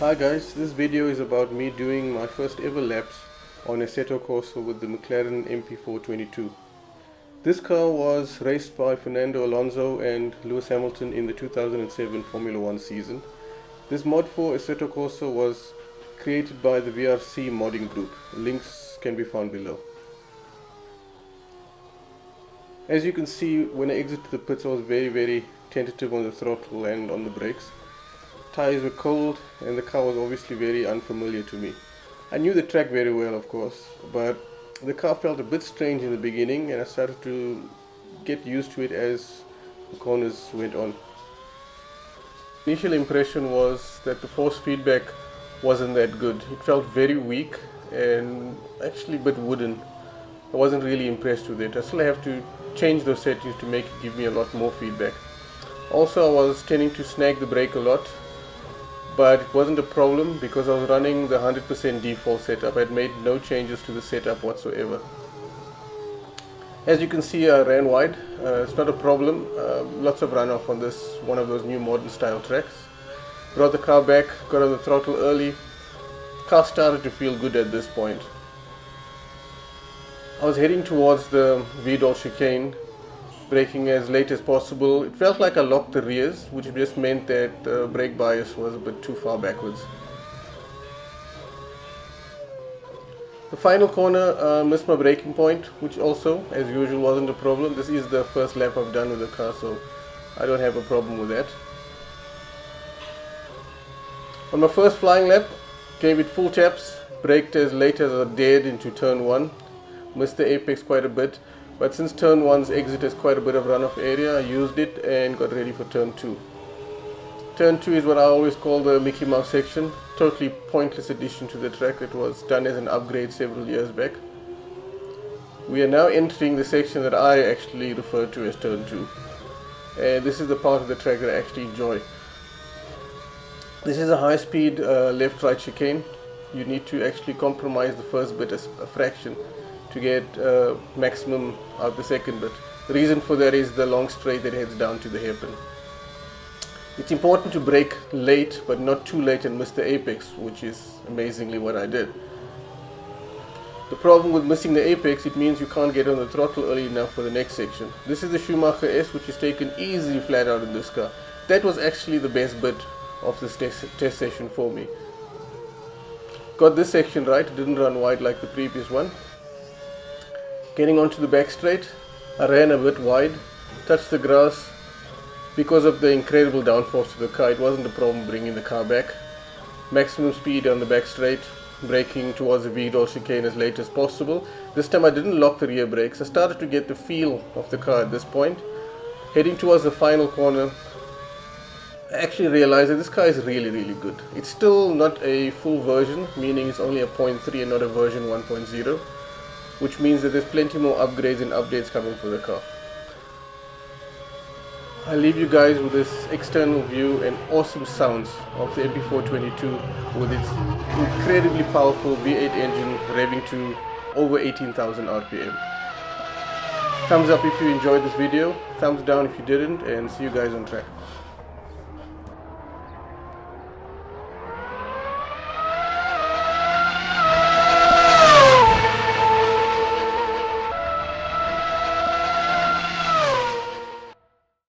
Hi guys, this video is about me doing my first ever laps on Assetto Corsa with the McLaren MP4-22. This car was raced by Fernando Alonso and Lewis Hamilton in the 2007 Formula 1 season. This mod for Assetto Corsa was created by the VRC modding group. Links can be found below. As you can see, when I exited the pits I was very tentative on the throttle and on the brakes. Tires were cold and the car was obviously very unfamiliar to me. I knew the track very well, of course, but the car felt a bit strange in the beginning and I started to get used to it as the corners went on. Initial impression was that the force feedback wasn't that good. It felt very weak and actually a bit wooden. I wasn't really impressed with it. I still have to change those settings to make it give me a lot more feedback. Also, I was tending to snag the brake a lot, but it wasn't a problem because I was running the 100% default setup. I had made no changes to the setup whatsoever. As you can see, I ran wide. It's not a problem. Lots of runoff on this, one of those new modern style tracks. Brought the car back, got on the throttle early. Car started to feel good at this point. I was heading towards the Vidal chicane, braking as late as possible. It felt like I locked the rears, which just meant that the brake bias was a bit too far backwards. The final corner, missed my braking point, which also, as usual, wasn't a problem. This is the first lap I've done with the car, so I don't have a problem with that. On my first flying lap, gave it full taps, braked as late as I dared into turn 1, missed the apex quite a bit. But since turn 1's exit has quite a bit of runoff area, I used it and got ready for turn 2. Turn 2 is what I always call the Mickey Mouse section. Totally pointless addition to the track. It was done as an upgrade several years back. We are now entering the section that I actually refer to as turn 2. And this is the part of the track that I actually enjoy. This is a high-speed left-right chicane. You need to actually compromise the first bit as a fraction to get maximum out the second bit. The reason for that is the long straight that heads down to the hairpin. It's important to brake late, but not too late and miss the apex, which is amazingly what I did. The problem with missing the apex, it means you can't get on the throttle early enough for the next section. This is the Schumacher S, which is taken easily flat out in this car. That was actually the best bit of this test session for me. Got this section right, it didn't run wide like the previous one. Getting onto the back straight, I ran a bit wide, touched the grass. Because of the incredible downforce of the car, it wasn't a problem bringing the car back. Maximum speed on the back straight, braking towards the Vidal chicane as late as possible. This time I didn't lock the rear brakes. I started to get the feel of the car at this point. Heading towards the final corner, I actually realized that this car is really good. It's still not a full version, meaning it's only a 0.3 and not a version 1.0. Which means that there's plenty more upgrades and updates coming for the car. I'll leave you guys with this external view and awesome sounds of the MP4-22 with its incredibly powerful V8 engine revving to over 18,000 RPM. Thumbs up if you enjoyed this video, thumbs down if you didn't, and see you guys on track.